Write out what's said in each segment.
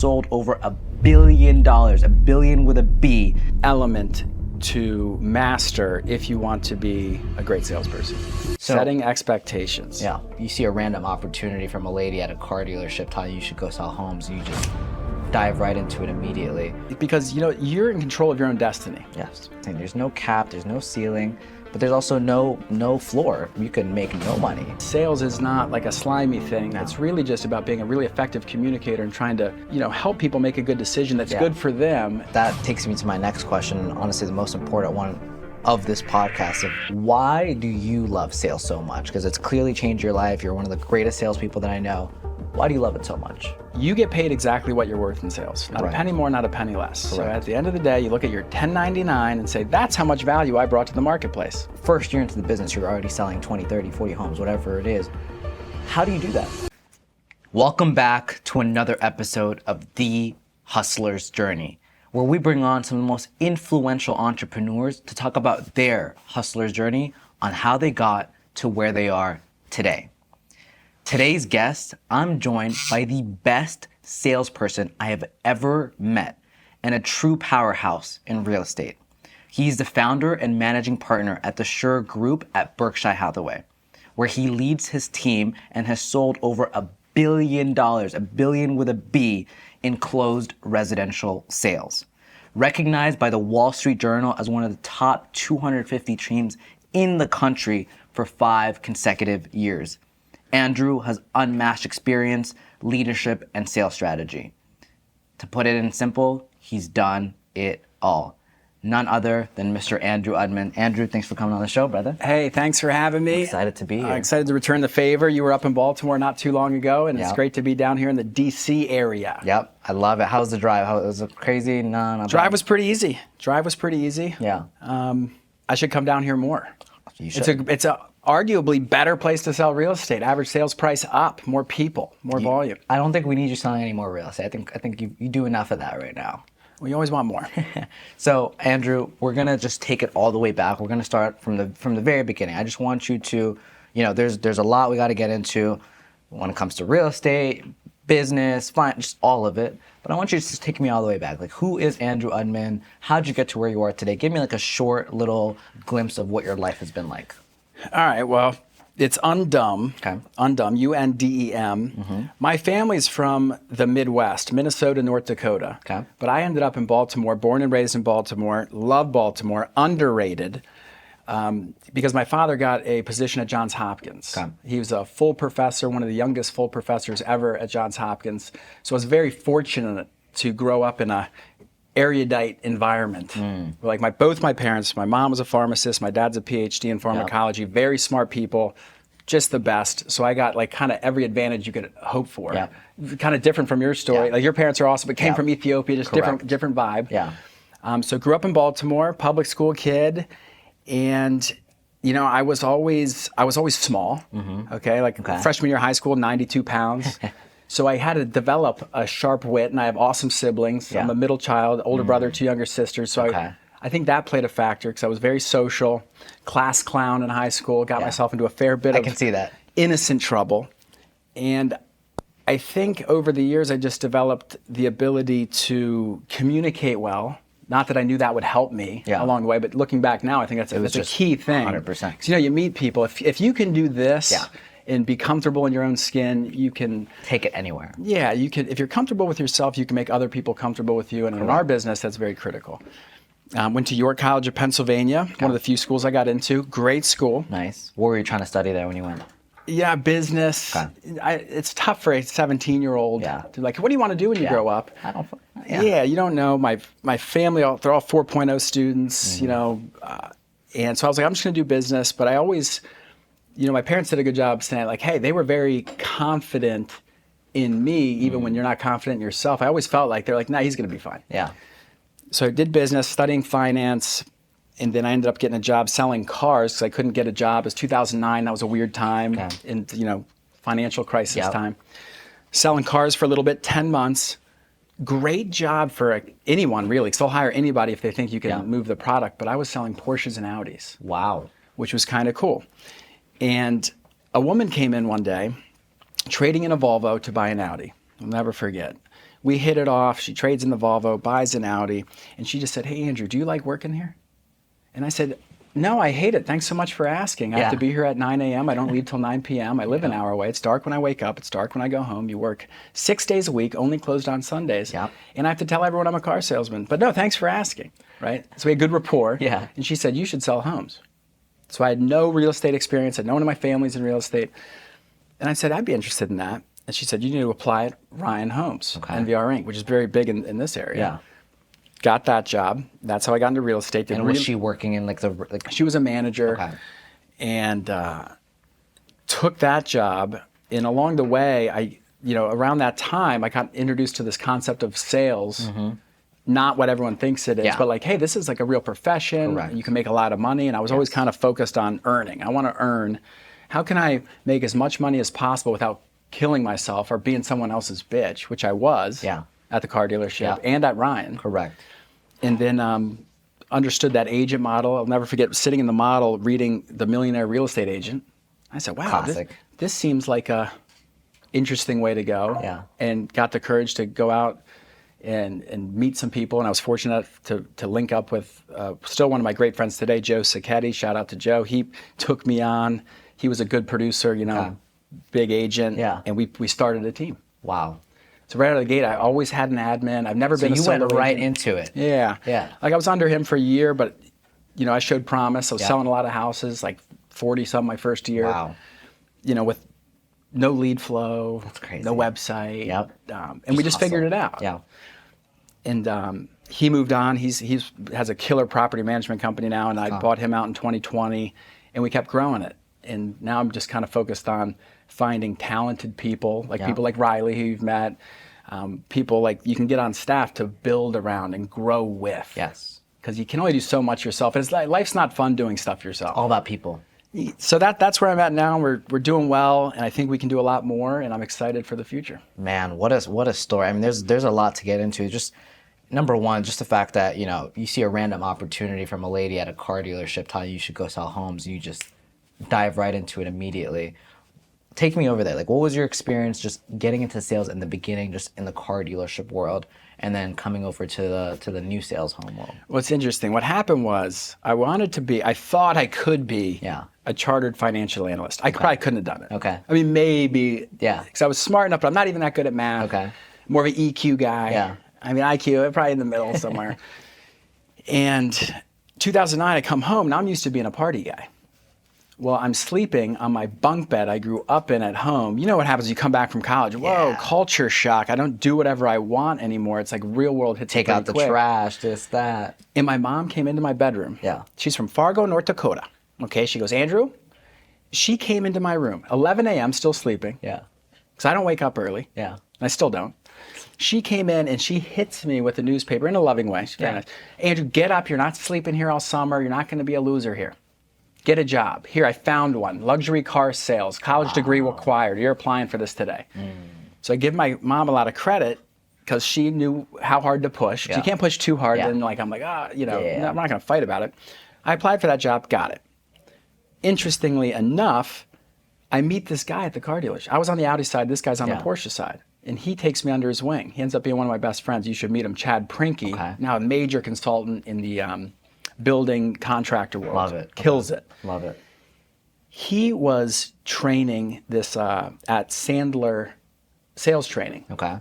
sold over $1 billion, $1 billion with a B. Element to master if you want to be a great salesperson. Setting expectations. Yeah, you see a random opportunity from a lady at a car dealership telling you should go sell homes, and you just dive right into it immediately. Because you're in control of your own destiny. Yes, and there's no cap, there's no ceiling, but there's also no floor. You can make no money. Sales is not like a slimy thing. No. It's really just about being a really effective communicator and trying to, help people make a good decision that's good for them. That takes me to my next question, and honestly the most important one of this podcast, of why do you love sales so much? Because it's clearly changed your life. You're one of the greatest salespeople that I know. Why do you love it so much? You get paid exactly what you're worth in sales. Not a penny more, not a penny less. Correct. So at the end of the day, you look at your 1099 and say, that's how much value I brought to the marketplace. First year into the business, you're already selling 20, 30, 40 homes, whatever it is. How do you do that? Welcome back to another episode of The Hustler's Journey, where we bring on some of the most influential entrepreneurs to talk about their hustler's journey on how they got to where they are today. Today's guest, I'm joined by the best salesperson I have ever met and a true powerhouse in real estate. He's the founder and managing partner at the Sher Group at Berkshire Hathaway, where he leads his team and has sold over $1 billion, $1 billion with a B, in closed residential sales. Recognized by the Wall Street Journal as one of the top 250 teams in the country for 5 consecutive years. Andrew has unmatched experience, leadership, and sales strategy. To put it in simple, he's done it all. None other than Mr. Andrew Goodman. Andrew, thanks for coming on the show, brother. Hey, thanks for having me. Excited to be here. Excited to return the favor. You were up in Baltimore not too long ago, and it's great to be down here in the DC area. Yep, I love it. How was the drive? Was it crazy? No, not Drive bad. was pretty easy. Yeah. I should come down here more. You should. It's a arguably better place to sell real estate. Average sales price up, more people, more volume. I don't think we need you selling any more real estate. I think you do enough of that right now. We always want more. So Andrew, we're gonna just take it all the way back. We're gonna start from the very beginning. I just want you to, there's a lot we got to get into when it comes to real estate, business, just all of it. But I want you to just take me all the way back. Like, who is Andrew Goodman? How'd you get to where you are today? Give me like a short little glimpse of what your life has been like. All right, well, it's Undem. Okay. Undem, Undem. Mm-hmm. My family's from the Midwest, Minnesota, North Dakota. Okay. But I ended up in Baltimore, born and raised in Baltimore, love Baltimore, underrated, because my father got a position at Johns Hopkins. Okay. He was a full professor, one of the youngest full professors ever at Johns Hopkins. So I was very fortunate to grow up in a erudite environment. Like both my parents, my mom was a pharmacist, my dad's a PhD in pharmacology, very smart people, just the best. So I got like kind of every advantage you could hope for. Yeah. Kind of different from your story. Yeah. Like your parents are awesome, but came from Ethiopia, just Correct. different vibe. Yeah. So grew up in Baltimore, public school kid, and I was always small. Okay, freshman year of high school, 92 pounds. So I had to develop a sharp wit, and I have awesome siblings. Yeah. I'm a middle child, older brother, 2 younger sisters. So I think that played a factor because I was very social, class clown in high school, got myself into a fair bit of can see that. innocent trouble. And I think over the years I just developed the ability to communicate well. Not that I knew that would help me along the way, but looking back now, I think that's a key thing. 100%. Because you meet people, if you can do this and be comfortable in your own skin, you can take it anywhere. Yeah, you can. If you're comfortable with yourself, you can make other people comfortable with you. And in our business, that's very critical. Went to York College of Pennsylvania, one of the few schools I got into. Great school. Nice. What were you trying to study there when you went? Yeah, business. Okay. It's tough for a 17-year-old to what do you want to do when you grow up? I don't. Yeah, you don't know. My family, they're all 4.0 students, and so I was like, I'm just going to do business. But I always, my parents did a good job saying like, hey, they were very confident in me, even when you're not confident in yourself. I always felt like they're like, nah, he's going to be fine. Yeah. So I did business, studying finance, and then I ended up getting a job selling cars because I couldn't get a job. It was 2009. That was a weird time, in financial crisis time. Selling cars for a little bit, 10 months. Great job for anyone, really. They'll hire anybody if they think you can move the product. But I was selling Porsches and Audis. Wow. Which was kind of cool. And a woman came in one day, trading in a Volvo to buy an Audi. I'll never forget. We hit it off. She trades in the Volvo, buys an Audi, and she just said, "Hey, Andrew, do you like working here?" And I said, "No, I hate it. Thanks so much for asking. I have to be here at 9 a.m. I don't leave till 9 p.m. I live an hour away. It's dark when I wake up. It's dark when I go home. You work 6 days a week, only closed on Sundays. Yep. And I have to tell everyone I'm a car salesman. But no, thanks for asking." Right? So we had good rapport. Yeah. And she said, "You should sell homes." So I had no real estate experience. I had no one in my family's in real estate. And I said, "I'd be interested in that." And she said, "You need to apply at Ryan Homes, NVR Inc., which is very big in this area." Yeah. Got that job. That's how I got into real estate. And was she working in She was a manager. Okay. And took that job. And along the way, around that time, I got introduced to this concept of sales. Not what everyone thinks it is, but like, hey, this is like a real profession. Correct. You can make a lot of money. And I was always kind of focused on earning. I want to earn. How can I make as much money as possible without killing myself or being someone else's bitch, which I was at the car dealership and at Ryan. Correct. And then understood that agent model. I'll never forget sitting in the model reading The Millionaire Real Estate Agent. I said, wow, this seems like a interesting way to go. Yeah. And got the courage to go out and meet some people. And I was fortunate to link up with still one of my great friends today, Joe Sacchetti. Shout out to Joe. He took me on. He was a good producer, big agent. Yeah. And we started a team. Wow. So right out of the gate, I always had an admin. I've never been a solo agent. So you went right agent. into it. Yeah. Yeah. Like I was under him for a year, but I showed promise. I was selling a lot of houses, like 40-some my first year. Wow. With no lead flow. That's crazy. No website. Yep. And we just figured it out. Yeah. And he moved on. He has a killer property management company now, and I bought him out in 2020, and we kept growing it. And now I'm just kind of focused on finding talented people, like people like Riley, who you've met, people like you can get on staff to build around and grow with. Yes. Because you can only do so much yourself. And it's like, life's not fun doing stuff yourself. All about people. So that's where I'm at now. We're doing well, and I think we can do a lot more, and I'm excited for the future. Man, what a story. I mean, there's a lot to get into. Just number one, just the fact that, you see a random opportunity from a lady at a car dealership telling you should go sell homes, and you just dive right into it immediately. Take me over there. Like, what was your experience just getting into sales in the beginning, just in the car dealership world, and then coming over to the new sales home world? Well, it's interesting. What happened was I thought I could be a chartered financial analyst. I probably couldn't have done it. Okay. I mean, maybe. Yeah. Because I was smart enough, but I'm not even that good at math. Okay. More of an EQ guy. Yeah. I mean, IQ, probably in the middle somewhere. And 2009, I come home. Now I'm used to being a party guy. Well, I'm sleeping on my bunk bed I grew up in at home. You know what happens when you come back from college? Whoa, culture shock. I don't do whatever I want anymore. It's like real world hits Take out the trash, this, that. And my mom came into my bedroom. Yeah. She's from Fargo, North Dakota. Okay, she goes, Andrew, she came into my room, 11 a.m., still sleeping. Yeah. Because I don't wake up early. Yeah. And I still don't. She came in and she hits me with the newspaper in a loving way. She's very nice. Andrew, get up. You're not sleeping here all summer. You're not going to be a loser here. Get a job. Here, I found one. Luxury car sales. College degree required. You're applying for this today. So I give my mom a lot of credit because she knew how hard to push. You can't push too hard. And I'm like, I'm not going to fight about it. I applied for that job. Got it. Interestingly enough, I meet this guy at the car dealership. I was on the Audi side. This guy's on the Porsche side. And he takes me under his wing. He ends up being one of my best friends. You should meet him, Chad Prinke, now a major consultant in the building contractor world. Love it. Kills it. Love it. He was training this at Sandler Sales Training. Okay.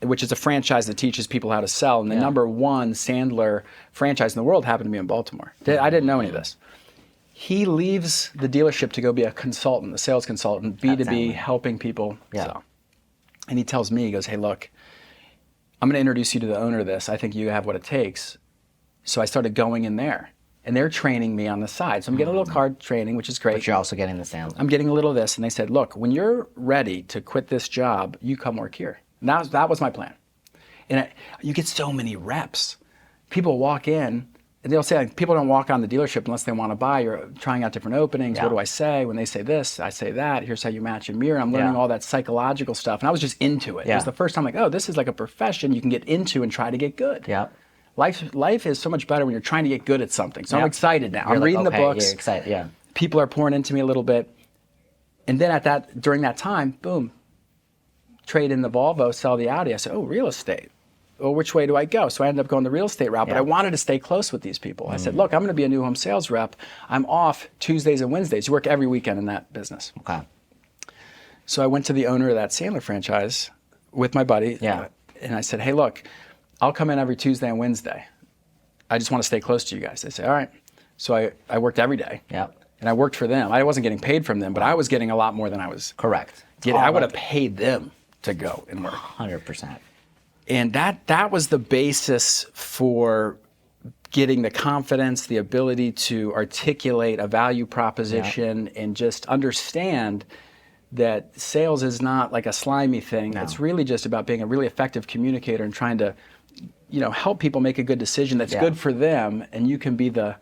Which is a franchise that teaches people how to sell. And the number one Sandler franchise in the world happened to be in Baltimore. I didn't know any of this. He leaves the dealership to go be a consultant, a sales consultant, B2B, helping people sell. And he tells me, he goes, hey, look, I'm going to introduce you to the owner of this. I think you have what it takes. So I started going in there. And they're training me on the side. So I'm getting a little card training, which is great. But you're also getting the sales. I'm getting a little of this. And they said, look, when you're ready to quit this job, you come work here. And that was my plan. And you get so many reps. People walk in, and they'll say, like, people don't walk on the dealership unless they want to buy. You're trying out different openings. What do I say? When they say this, I say that. Here's how you match and mirror. I'm learning all that psychological stuff. And I was just into it. It was the first time, like, oh, this is like a profession you can get into and try to get good. Yeah. Life is so much better when you're trying to get good at something. So I'm excited now. I'm reading the books. You're excited, People are pouring into me a little bit. And then during that time, boom, trade in the Volvo, sell the Audi. I said, oh, real estate. Well, which way do I go? So I ended up going the real estate route, but I wanted to stay close with these people. I said, look, I'm going to be a new home sales rep. I'm off Tuesdays and Wednesdays. You work every weekend in that business. Okay. So I went to the owner of that Sandler franchise with my buddy. Yeah. And I said, hey, look, I'll come in every Tuesday and Wednesday. I just want to stay close to you guys. They say, all right. So I worked every day. Yeah. And I worked for them. I wasn't getting paid from them, but I was getting a lot more than I was. Correct. I would have paid them to go and work. 100%. And that was the basis for getting the confidence, the ability to articulate a value proposition, and just understand that sales is not like a slimy thing. No. It's really just about being a really effective communicator and trying to, help people make a good decision that's good for them, and you can be the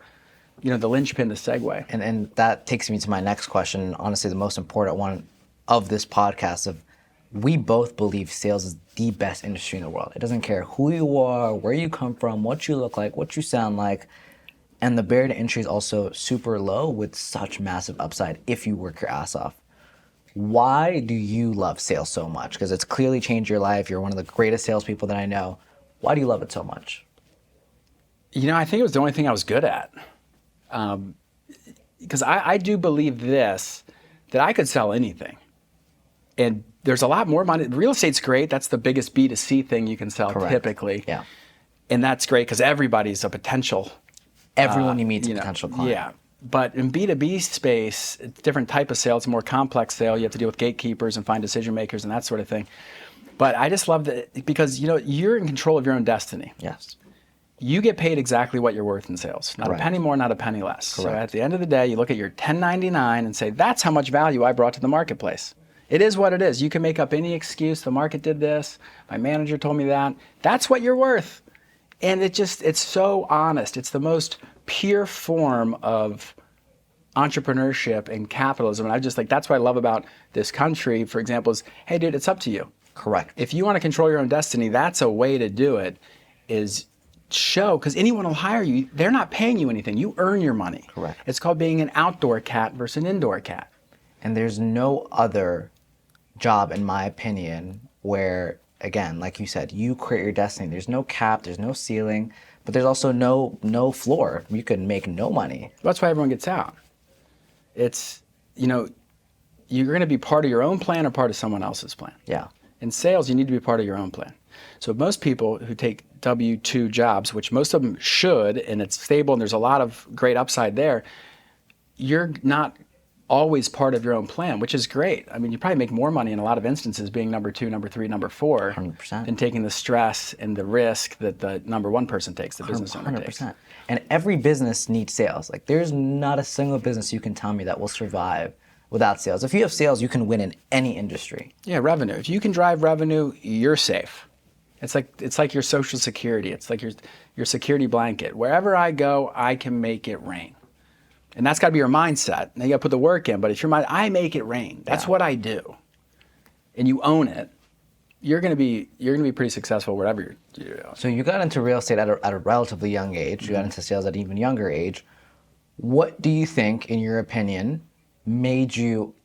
linchpin, the segue. And that takes me to my next question, honestly the most important one of this podcast. Of we both believe sales is the best industry in the world. It doesn't care who you are, where you come from, what you look like, what you sound like. And the barrier to entry is also super low with such massive upside if you work your ass off. Why do you love sales so much? Because it's clearly changed your life. You're one of the greatest salespeople that I know. Why do you love it so much? I think it was the only thing I was good at. Because I do believe this, that I could sell anything. And there's a lot more money. Real estate's great. That's the biggest B2C thing you can sell typically. Yeah. And that's great because everybody's a potential. Everyone you meet is a potential client. Yeah. But in B2B space, it's a different type of sale. It's a more complex sale. You have to deal with gatekeepers and find decision makers and that sort of thing. But I just love that because, you're in control of your own destiny. Yes. You get paid exactly what you're worth in sales. Not a penny more, not a penny less. Correct. So at the end of the day, you look at your 1099 and say, that's how much value I brought to the marketplace. It is what it is. You can make up any excuse. The market did this. My manager told me that. That's what you're worth. And it's so honest. It's the most pure form of entrepreneurship and capitalism. And that's what I love about this country, for example, is, hey, dude, it's up to you. Correct. If you want to control your own destiny, that's a way to do it, is show, because anyone will hire you. They're not paying you anything. You earn your money. Correct. It's called being an outdoor cat versus an indoor cat. And there's no other job, in my opinion, where, again, like you said, you create your destiny. There's no cap, there's no ceiling, but there's also no floor. You could make no money. That's why everyone gets out. It's, you're going to be part of your own plan or part of someone else's plan. Yeah. In sales, you need to be part of your own plan. So most people who take W-2 jobs, which most of them should, and it's stable and there's a lot of great upside there, you're not always part of your own plan, which is great. I mean, you probably make more money in a lot of instances being number 2, number 3, number 4 100%. than taking the stress and the risk that the number 1 person takes, the business owner takes. 100%. And every business needs sales. Like, there's not a single business you can tell me that will survive without sales. If you have sales, you can win in any industry. Yeah, revenue. If you can drive revenue, you're safe. It's like your social security. It's like your security blanket. Wherever I go, I can make it rain. And that's got to be your mindset. Now you got to put the work in. But if your mind, I make it rain. That's what I do. And you own it. You're gonna be pretty successful wherever you're doing. So you got into real estate at a relatively young age. You got into sales at an even younger age. What do you think, in your opinion, made you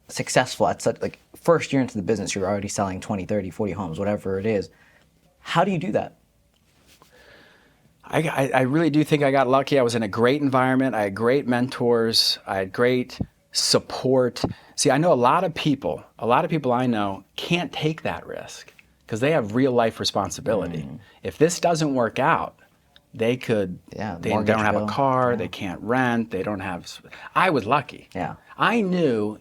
successful at such, like, first year into the business, you're already selling 20, 30, 40 homes, whatever it is. How do you do that? I really do think I got lucky. I was in a great environment. I had great mentors. I had great support. See, I know a lot of people I know can't take that risk because they have real life responsibility. If this doesn't work out, they don't have a car, they can't rent, they don't have. I was lucky. Yeah. I knew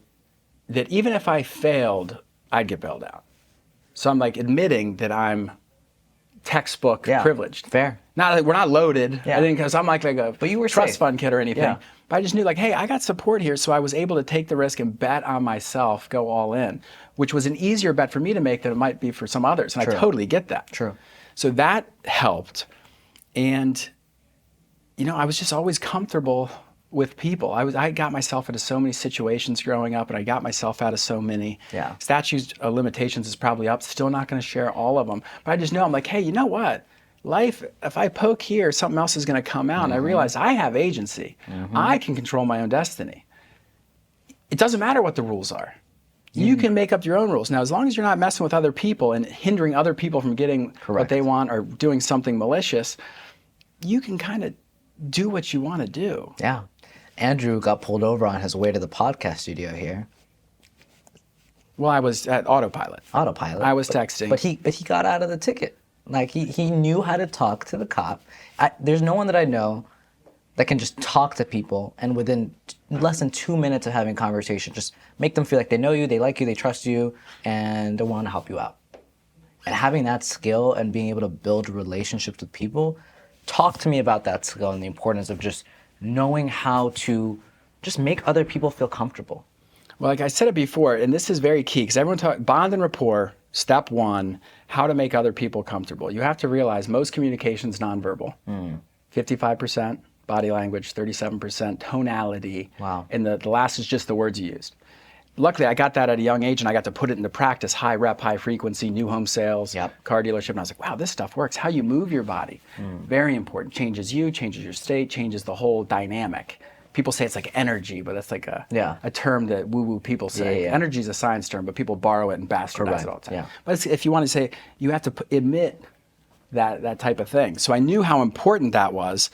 that even if I failed, I'd get bailed out. So I'm like admitting that I'm textbook privileged. Fair. Not that we're not loaded. Yeah. I think because I'm like a but you were trust safe. fund kid or anything. Yeah. But I just knew, like, hey, I got support here, so I was able to take the risk and bet on myself, go all in, which was an easier bet for me to make than it might be for some others. And True. I totally get that. True. So that helped. And, I was just always comfortable with people. I got myself into so many situations growing up, and I got myself out of so many. Yeah. Statutes of limitations is probably up. Still not going to share all of them. But I just know, I'm like, hey, you know what? Life, if I poke here, something else is going to come out. And I realize I have agency. I can control my own destiny. It doesn't matter what the rules are. You can make up your own rules. Now, as long as you're not messing with other people and hindering other people from getting what they want or doing something malicious, you can kind of do what you want to do. Yeah. Andrew got pulled over on his way to the podcast studio here. Well, I was at autopilot. Autopilot. I was texting. But he got out of the ticket. Like, he knew how to talk to the cop. There's no one that I know that can just talk to people and within less than 2 minutes of having a conversation, just make them feel like they know you, they like you, they trust you, and they want to help you out. And having that skill and being able to build relationships with people, talk to me about that skill and the importance of just knowing how to just make other people feel comfortable. Well, like I said it before, and this is very key, because everyone talks bond and rapport, step one, how to make other people comfortable. You have to realize most communication is nonverbal. 55% body language, 37% tonality. Wow. And the last is just the words you used. Luckily, I got that at a young age, and I got to put it into practice, high rep, high frequency, new home sales, car dealership. And I was like, wow, this stuff works. How you move your body, very important. Changes you, changes your state, changes the whole dynamic. People say it's like energy, but that's like a term that woo-woo people say. Energy is a science term, but people borrow it and bastardize it all the time. Yeah. But if you want to say, you have to admit that type of thing. So I knew how important that was,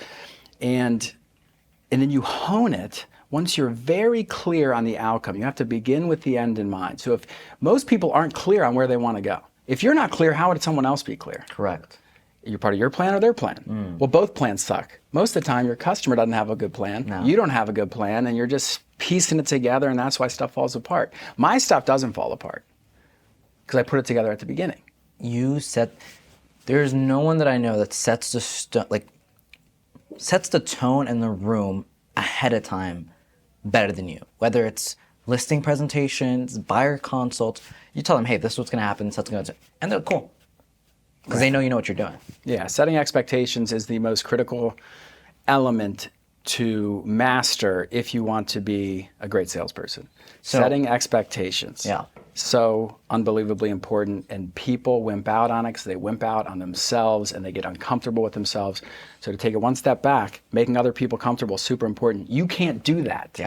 and then you hone it. Once you're very clear on the outcome, you have to begin with the end in mind. So if most people aren't clear on where they want to go, if you're not clear, how would someone else be clear? Correct. You're part of your plan or their plan. Well, both plans suck. Most of the time, your customer doesn't have a good plan. No. You don't have a good plan, and you're just piecing it together, and that's why stuff falls apart. My stuff doesn't fall apart because I put it together at the beginning. There's no one that I know that sets the tone in the room ahead of time better than you. Whether it's listing presentations, buyer consults, you tell them, hey, this is what's going to happen, this is what's going to, and they're cool. Because they know you know what you're doing. Yeah, setting expectations is the most critical element to master if you want to be a great salesperson. Setting expectations. Yeah. So unbelievably important, and people wimp out on it because they wimp out on themselves and they get uncomfortable with themselves. So to take it one step back, making other people comfortable is super important. You can't do that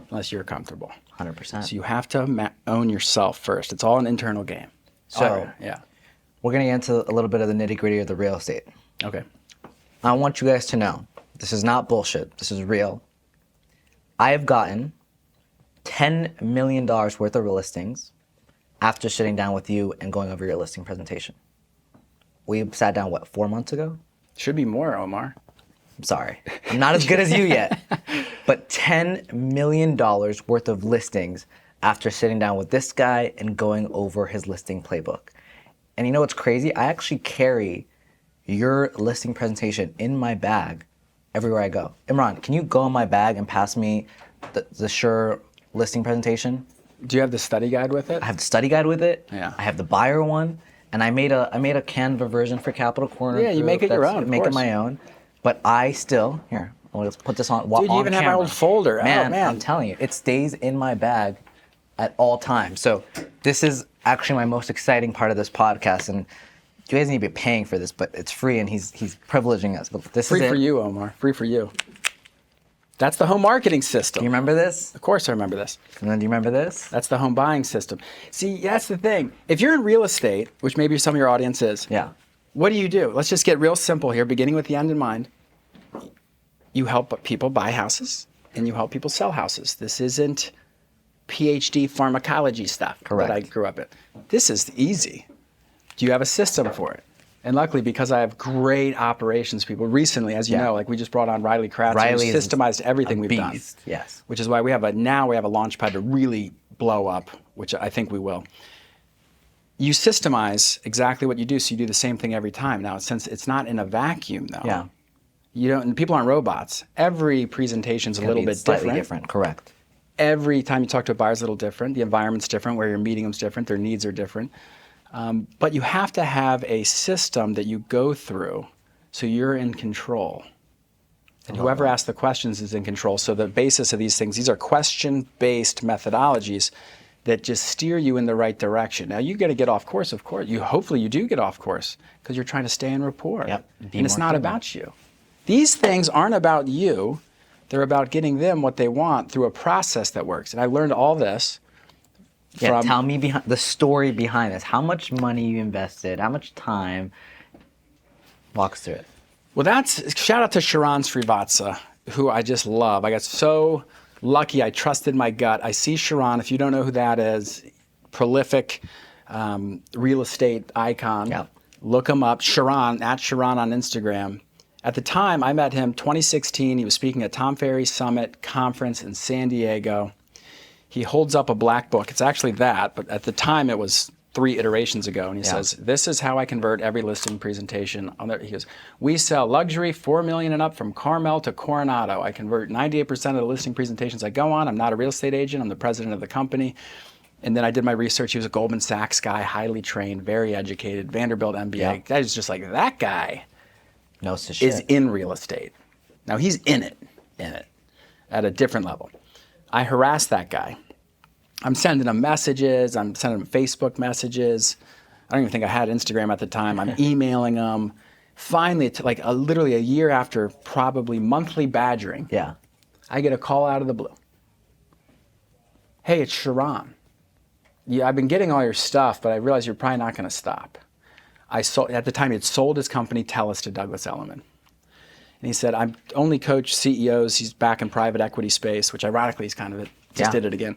unless you're comfortable. 100%. So you have to own yourself first. It's all an internal game. So we're going to get into a little bit of the nitty gritty of the real estate. Okay. I want you guys to know, this is not bullshit. This is real. I have gotten $10 million worth of listings after sitting down with you and going over your listing presentation. We sat down, 4 months ago? Should be more, Omar. I'm sorry. I'm not as good as you yet. But $10 million worth of listings after sitting down with this guy and going over his listing playbook. And you know what's crazy? I actually carry your listing presentation in my bag everywhere I go. Imran, can you go in my bag and pass me the Sher listing presentation? Do you have the study guide with it? I have the study guide with it. Yeah. I have the buyer one, and I made a Canva version for Capital Corner. Yeah, you make it your own. Make it my own. But I still let's put this on. Dude, you even have my old folder. Man, man, I'm telling you, it stays in my bag at all times. So this is actually my most exciting part of this podcast, and you guys need to be paying for this, but it's free, and he's privileging us. But this free is for you, Omar. Free for you. That's the home marketing system. Do you remember this? Of course I remember this. And then do you remember this? That's the home buying system. See, that's the thing. If you're in real estate, which maybe some of your audience is, what do? Let's just get real simple here, beginning with the end in mind. You help people buy houses, and you help people sell houses. This isn't PhD pharmacology stuff that I grew up in. This is easy. Do you have a system for it? And luckily, because I have great operations people, recently, as you know, like we just brought on Riley Kratz, who systemized everything we've done. Yes. Which is why we have a launch pad to really blow up, which I think we will. You systemize exactly what you do, so you do the same thing every time. Now, since it's not in a vacuum, though, you don't. And people aren't robots. Every presentation's a little bit different. Correct. Every time you talk to a buyer is a little different. The environment's different. Where you're meeting them's different. Their needs are different. But you have to have a system that you go through so you're in control. And whoever asks the questions is in control. So the basis of these things, these are question-based methodologies that just steer you in the right direction. Now, you got to get off course, of course. Hopefully you do get off course because you're trying to stay in rapport. Yep. And it's not about you. These things aren't about you. They're about getting them what they want through a process that works. And I learned all this Yeah, tell me the story behind this. How much money you invested? How much time? Walk us through it. Well, that's shout out to Sharon Srivatsa, who I just love. I got so lucky. I trusted my gut. I see Sharon. If you don't know who that is, prolific real estate icon. Yep. Look him up. Sharon, at Sharon on Instagram. At the time, I met him 2016. He was speaking at Tom Ferry Summit Conference in San Diego. He holds up a black book. It's actually that, but at the time it was 3 iterations ago. And he says, this is how I convert every listing presentation. He goes, we sell luxury, $4 million and up from Carmel to Coronado. I convert 98% of the listing presentations I go on. I'm not a real estate agent. I'm the president of the company. And then I did my research. He was a Goldman Sachs guy, highly trained, very educated, Vanderbilt MBA. Yep. I was just like, that guy knows the shit. is in real estate. Now he's in it, at a different level. I harassed that guy. I'm sending him messages. I'm sending him Facebook messages. I don't even think I had Instagram at the time. I'm emailing him. Finally, literally a year after probably monthly badgering, I get a call out of the blue. Hey, it's Sharon. Yeah, I've been getting all your stuff, but I realize you're probably not going to stop. At the time, he had sold his company, Telus, to Douglas Elliman. And he said, I only coach CEOs. He's back in private equity space, which ironically, he's kind of just did it again.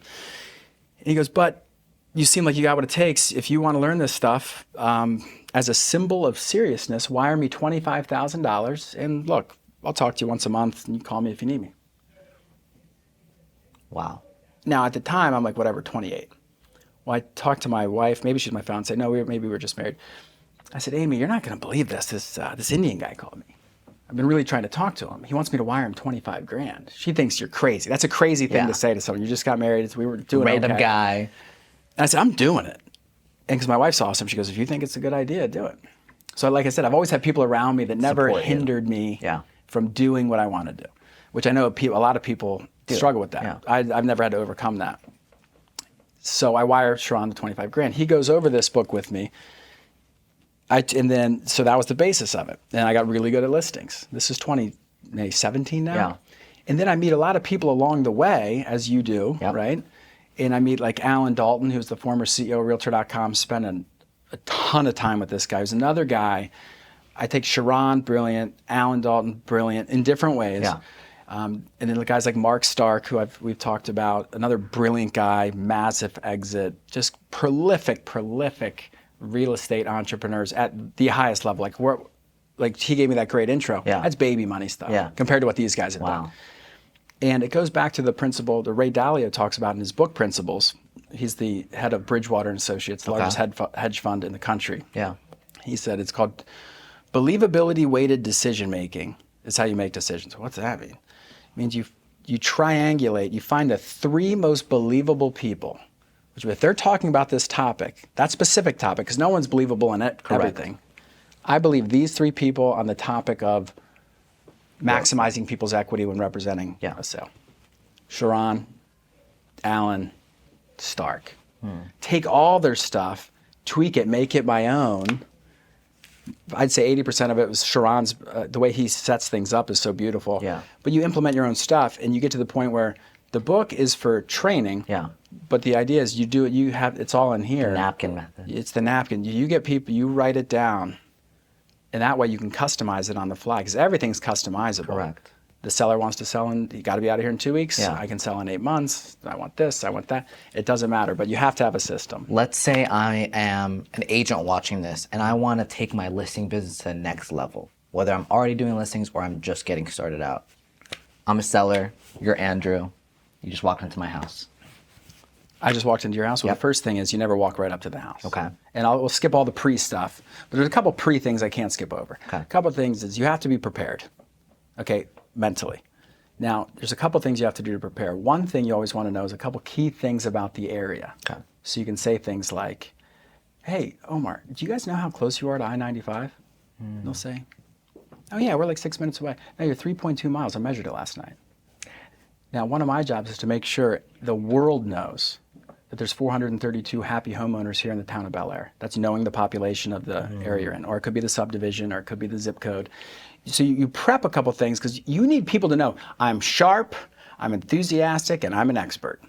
And he goes, but you seem like you got what it takes. If you want to learn this stuff, as a symbol of seriousness, wire me $25,000. And look, I'll talk to you once a month, and you call me if you need me. Wow. Now, at the time, I'm like, whatever, 28. Well, I talked to my wife. Maybe she's my fiance. No, maybe we were just married. I said, Amy, you're not going to believe this. This Indian guy called me. I've been really trying to talk to him. He wants me to wire him $25,000. She thinks you're crazy. That's a crazy thing to say to someone. You just got married. We were doing Random okay. guy. And I said, I'm doing it. And because my wife's awesome, she goes, if you think it's a good idea, do it. So like I said, I've always had people around me that never hindered me from doing what I want to do, which I know a lot of people struggle with that. Yeah. I've never had to overcome that. So I wired Sharon the $25,000. He goes over this book with me. So that was the basis of it. And I got really good at listings. This is 2017 now. Yeah. And then I meet a lot of people along the way, as you do, right? And I meet like Alan Dalton, who's the former CEO of Realtor.com, spent a ton of time with this guy. He's another guy. I take Sharon, brilliant, Alan Dalton, brilliant, in different ways. Yeah. And then the guys like Mark Stark, who we've talked about, another brilliant guy, massive exit, just prolific real estate entrepreneurs at the highest level. Like he gave me that great intro. Yeah. That's baby money stuff compared to what these guys have done. And it goes back to the principle that Ray Dalio talks about in his book Principles. He's the head of Bridgewater and Associates, the largest hedge fund in the country. Yeah. He said it's called believability weighted decision making is how you make decisions. What's that mean? It means you triangulate, you find the 3 most believable people. Which if they're talking about this topic, that specific topic, because no one's believable in everything. I believe these 3 people on the topic of maximizing people's equity when representing a sale. Sharon, Alan, Stark. Take all their stuff, tweak it, make it my own. I'd say 80% of it was Sharon's, the way he sets things up is so beautiful. Yeah. But you implement your own stuff and you get to the point where the book is for training. Yeah. But the idea is you do it, it's all in here. The napkin method. It's the napkin. You get people, you write it down. And that way you can customize it on the fly because everything's customizable. Correct. The seller wants to sell you got to be out of here in 2 weeks. Yeah. I can sell in 8 months. I want this, I want that. It doesn't matter, but you have to have a system. Let's say I am an agent watching this and I want to take my listing business to the next level, whether I'm already doing listings or I'm just getting started out. I'm a seller, you're Andrew, you just walked into my house. I just walked into your house. Well, the first thing is you never walk right up to the house. Okay. And we'll skip all the pre-stuff, but there's a couple pre-things I can't skip over. Okay. A couple of things is you have to be prepared, okay, mentally. Now, there's a couple things you have to do to prepare. One thing you always want to know is a couple key things about the area. Okay. So you can say things like, hey, Omar, do you guys know how close you are to I-95? They'll say, oh yeah, we're like 6 minutes away. No, you're 3.2 miles. I measured it last night. Now, one of my jobs is to make sure the world knows that there's 432 happy homeowners here in the town of Bel Air. That's knowing the population of the area you're in, or it could be the subdivision, or it could be the zip code. So you prep a couple things because you need people to know I'm sharp, I'm enthusiastic, and I'm an expert.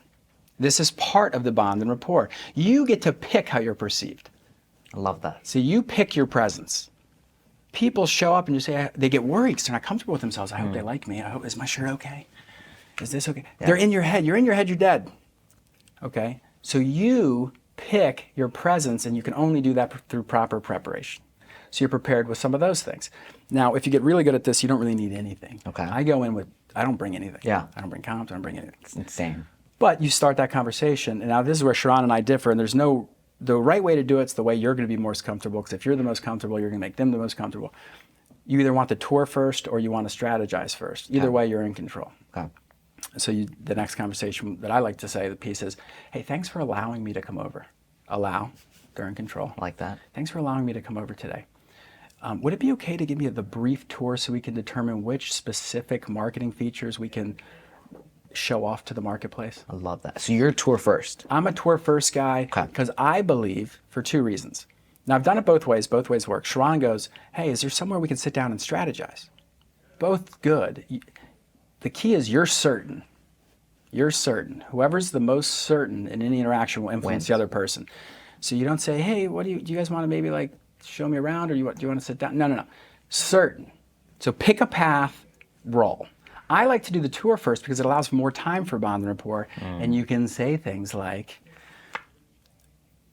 This is part of the bond and rapport. You get to pick how you're perceived. I love that. So you pick your presence. People show up and you say, they get worried because they're not comfortable with themselves. I hope they like me. I hope, is my shirt okay? Is this okay? Yeah. They're in your head. You're in your head, you're dead. Okay? So you pick your presence, and you can only do that through proper preparation. So you're prepared with some of those things. Now, if you get really good at this, you don't really need anything. Okay. I go in with, I don't bring anything. Yeah. I don't bring comps, I don't bring anything. It's insane. But you start that conversation, and now this is where Sharon and I differ, and there's no, the right way to do it's the way you're going to be most comfortable, because if you're the most comfortable, you're going to make them the most comfortable. You either want the tour first or you want to strategize first. Either way, you're in control. Okay. So the next conversation that I like to say, the piece is, hey, thanks for allowing me to come over. Allow, they're in control. I like that. Thanks for allowing me to come over today. Would it be okay to give me the brief tour so we can determine which specific marketing features we can show off to the marketplace? I love that. So you're tour first. I'm a tour first guy because I believe, for two reasons. Now, I've done it both ways work. Sharon goes, hey, is there somewhere we can sit down and strategize? Both good. The key is you're certain. You're certain. Whoever's the most certain in any interaction will influence the other person. So you don't say, hey, do you guys want to maybe like show me around, or do you want to sit down? No. Certain. So pick a path, roll. I like to do the tour first because it allows for more time for bond and rapport, and you can say things like,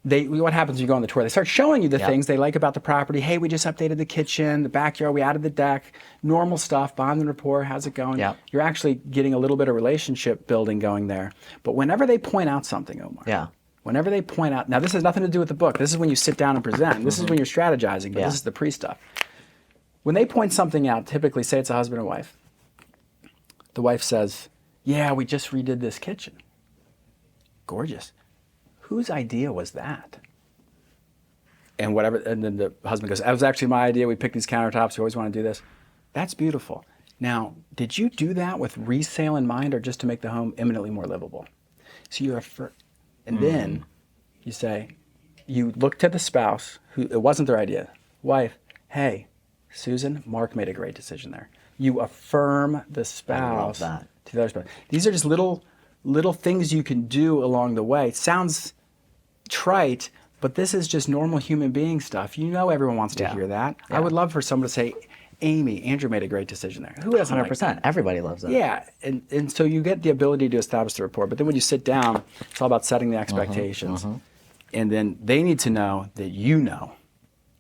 what happens when you go on the tour? They start showing you the things they like about the property. Hey, we just updated the kitchen, the backyard, we added the deck, normal stuff, bond and rapport, how's it going? Yep. You're actually getting a little bit of relationship building going there. But whenever they point out something, Omar, whenever they point out, now this has nothing to do with the book. This is when you sit down and present. This is when you're strategizing, but this is the pre-stuff. When they point something out, typically say it's a husband and wife. The wife says, yeah, we just redid this kitchen. Gorgeous. Whose idea was that? And then the husband goes, that was actually my idea. We picked these countertops. We always want to do this. That's beautiful. Now, did you do that with resale in mind or just to make the home imminently more livable? So you're and then you say, you look to the spouse, who it wasn't their idea. Wife, hey, Susan, Mark made a great decision there. You affirm the spouse to the other spouse. These are just little things you can do along the way. It sounds trite, but this is just normal human being stuff. You know everyone wants to hear that. I would love for someone to say, Amy, Andrew made a great decision there. Who doesn't 100%. Like everybody loves that. Yeah, and so you get the ability to establish the rapport. But then when you sit down, it's all about setting the expectations. And then they need to know that you know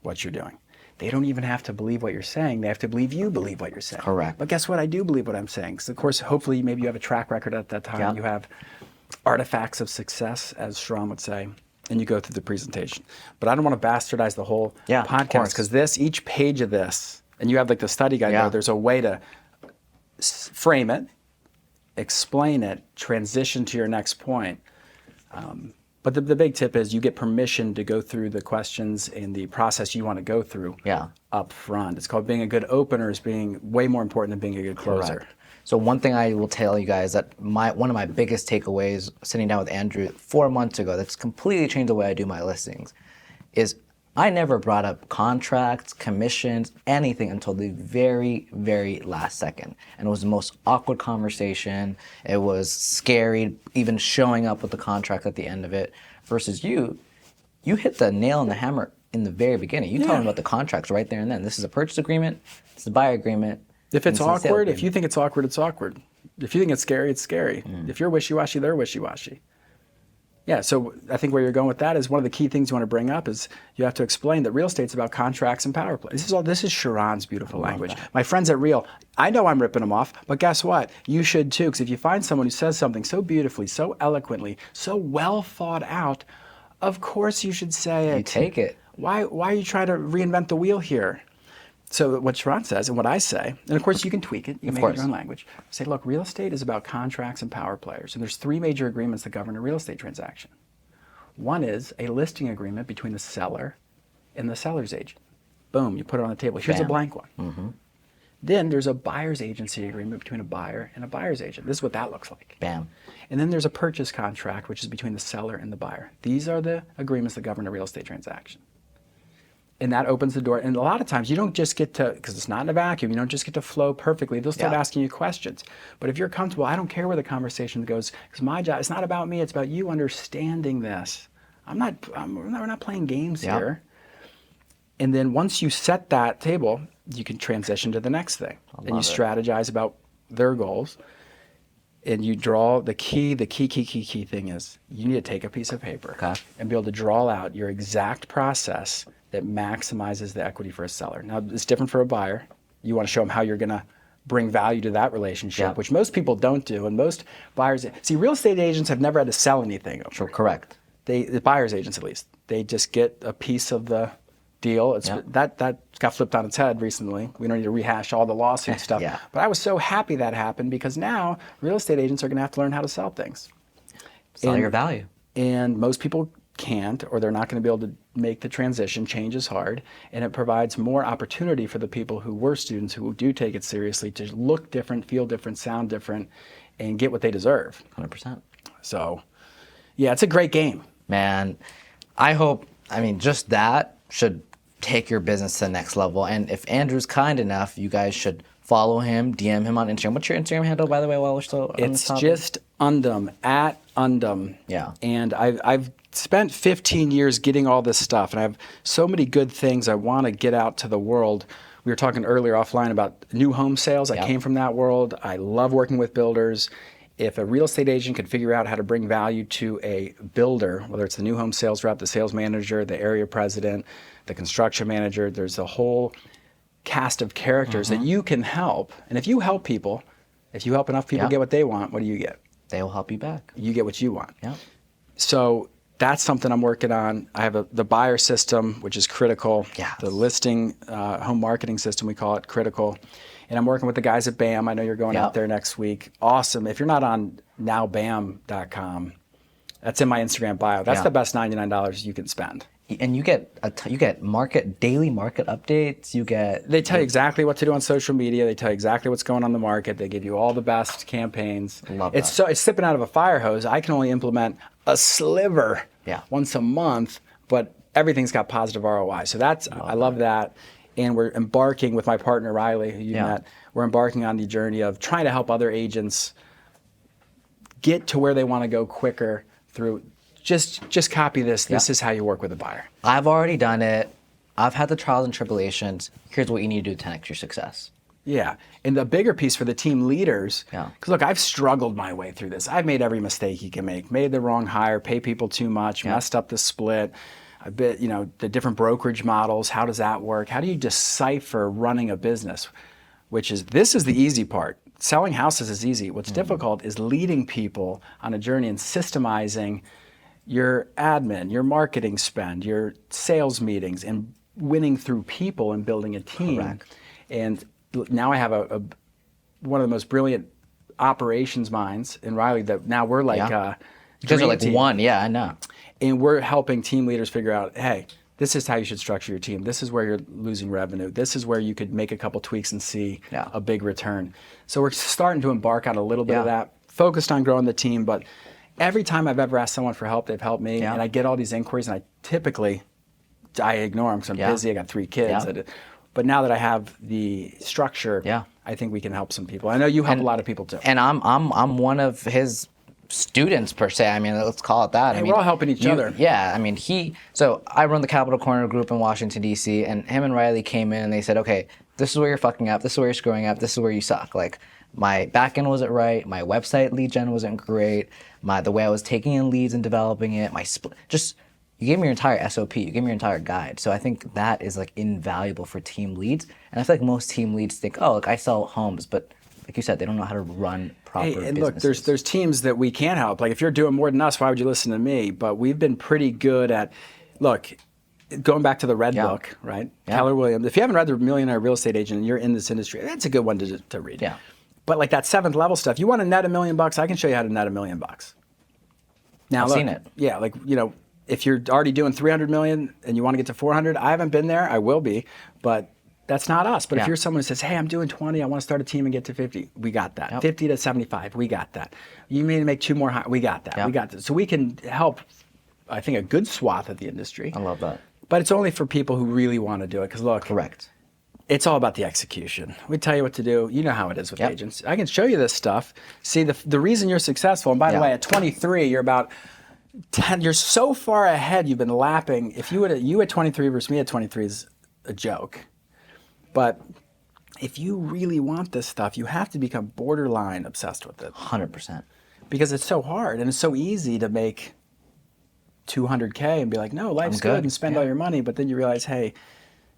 what you're doing. They don't even have to believe what you're saying. They have to believe you believe what you're saying. Correct. But guess what? I do believe what I'm saying. So of course, hopefully, maybe you have a track record at that time. You have artifacts of success, as Shram would say, and you go through the presentation. But I don't want to bastardize the whole podcast because each page of this, and you have like the study guide there, there's a way to frame it, explain it, transition to your next point. But the big tip is you get permission to go through the questions and the process you want to go through up front. It's called being a good opener is being way more important than being a good closer. Correct. So one thing I will tell you guys that one of my biggest takeaways sitting down with Andrew 4 months ago that's completely changed the way I do my listings is I never brought up contracts, commissions, anything until the very, very last second. And it was the most awkward conversation. It was scary, even showing up with the contract at the end of it. Versus you hit the nail on the hammer in the very beginning. You told them about the contracts right there and then. This is a purchase agreement. This is a buyer agreement. If it's awkward, if you think it's awkward, it's awkward. If you think it's scary, it's scary. If you're wishy-washy, they're wishy-washy. Yeah, so I think where you're going with that is one of the key things you want to bring up is you have to explain that real estate's about contracts and power play. This is Sharon's beautiful language. My friends at Real, I know I'm ripping them off, but guess what? You should too, because if you find someone who says something so beautifully, so eloquently, so well thought out, of course you should say it. You take it. Why are you trying to reinvent the wheel here? So what Sharon says and what I say, and of course you can tweak it, you can make it your own language. Say, look, real estate is about contracts and power players. And there's 3 major agreements that govern a real estate transaction. One is a listing agreement between the seller and the seller's agent. Boom, you put it on the table. Here's a blank one. Then there's a buyer's agency agreement between a buyer and a buyer's agent. This is what that looks like. Bam. And then there's a purchase contract, which is between the seller and the buyer. These are the agreements that govern a real estate transaction. And that opens the door. And a lot of times you don't just get to, because it's not in a vacuum, you don't just get to flow perfectly. They'll start asking you questions. But if you're comfortable, I don't care where the conversation goes, because my job, it's not about me, it's about you understanding this. We're not playing games here. And then once you set that table, you can transition to the next thing. And you strategize about their goals. And you draw the key thing is you need to take a piece of paper and be able to draw out your exact process that maximizes the equity for a seller. Now, it's different for a buyer. You want to show them how you're going to bring value to that relationship, which most people don't do. And most buyers, see, real estate agents have never had to sell anything. Sure, correct. The buyer's agents, at least, they just get a piece of the deal. That got flipped on its head recently. We don't need to rehash all the lawsuit stuff. But I was so happy that happened, because now real estate agents are going to have to learn how to sell things. Sell your value. And most people can't, or they're not going to be able to make the transition. Change is hard, and it provides more opportunity for the people who were students who do take it seriously to look different, feel different, sound different, and get what they deserve. 100%. So, yeah, it's a great game. Man, just that should take your business to the next level. And if Andrew's kind enough, you guys should follow him, DM him on Instagram. What's your Instagram handle, by the way, while we're still on this topic? It's just Undum, @Undum. Yeah. And I've spent 15 years getting all this stuff, and I have so many good things I want to get out to the world. We were talking earlier offline about new home sales. I came from that world. I love working with builders. If a real estate agent could figure out how to bring value to a builder, whether it's the new home sales rep, the sales manager, the area president, the construction manager, there's a whole cast of characters that you can help. And if you help people, if you help enough people get what they want, what do you get? They will help you back. You get what you want. Yeah. So that's something I'm working on. I have the buyer system, which is critical. Yeah. The listing, home marketing system, we call it, critical. And I'm working with the guys at BAM. I know you're going out there next week. Awesome. If you're not on nowbam.com, that's in my Instagram bio. That's the best $99 you can spend. And you get daily market updates. They tell you exactly what to do on social media. They tell you exactly what's going on in the market. They give you all the best campaigns. Love that. It's sipping out of a fire hose. I can only implement a sliver once a month, but everything's got positive ROI. So I love that. And we're embarking with my partner Riley, who you met. We're embarking on the journey of trying to help other agents get to where they want to go quicker through. Just copy this. This is how you work with a buyer. I've already done it. I've had the trials and tribulations. Here's what you need to do to 10x your success. Yeah. And the bigger piece for the team leaders, because look, I've struggled my way through this. I've made every mistake you can make. Made the wrong hire, pay people too much, messed up the split. I bet, the different brokerage models, how does that work? How do you decipher running a business? This is the easy part. Selling houses is easy. What's difficult is leading people on a journey and systemizing your admin, your marketing spend, your sales meetings, and winning through people and building a team. Correct. And now I have one of the most brilliant operations minds in Riley that now we're like you guys are like team. one, I know. And we're helping team leaders figure out, hey, this is how you should structure your team. This is where you're losing revenue. This is where you could make a couple tweaks and see a big return. So we're starting to embark on a little bit of that, focused on growing the team. But every time I've ever asked someone for help, they've helped me. And I get all these inquiries, and I ignore them because I'm busy. I got 3 kids. But now that I have the structure, I think we can help some people. I know you help a lot of people too. And I'm one of his students per se. I mean, let's call it that. Hey, we're all helping each other. Yeah. I mean, so I run the Capital Corner group in Washington, D.C., and him and Riley came in and they said, okay, this is where you're fucking up. This is where you're screwing up. This is where you suck. Like, my back end wasn't right. My website lead gen wasn't great. The way I was taking in leads and developing it, you gave me your entire SOP. You gave me your entire guide. So I think that is like invaluable for team leads. And I feel like most team leads think, oh, look, I sell homes, but like you said, they don't know how to run proper businesses. And look, there's teams that we can't help. Like if you're doing more than us, why would you listen to me? But we've been pretty good at, going back to the Red Book, right? Keller Williams. If you haven't read The Millionaire Real Estate Agent and you're in this industry, that's a good one to read. Yeah. But like that 7th level stuff, you want to net $1 million, I can show you how to net $1 million. Now, I've seen it. Yeah, if you're already doing 300 million and you want to get to 400, I haven't been there. I will be, but that's not us. But if you're someone who says, hey, I'm doing 20, I want to start a team and get to 50, we got that. 50 to 75, we got that. You may make 2 more high, we got that. We got that. So we can help, I think, a good swath of the industry. I love that. But it's only for people who really want to do it. Because look, Correct. it's all about the execution. We tell you what to do. You know how it is with agents. I can show you this stuff. See, the reason you're successful, and by the way, at 23, you're about 10, you're so far ahead, you've been lapping. If you at 23 versus me at 23 is a joke. But if you really want this stuff, you have to become borderline obsessed with it. 100%. Because it's so hard, and it's so easy to make $200K and be like, no, life's good, and spend all your money. But then you realize, hey,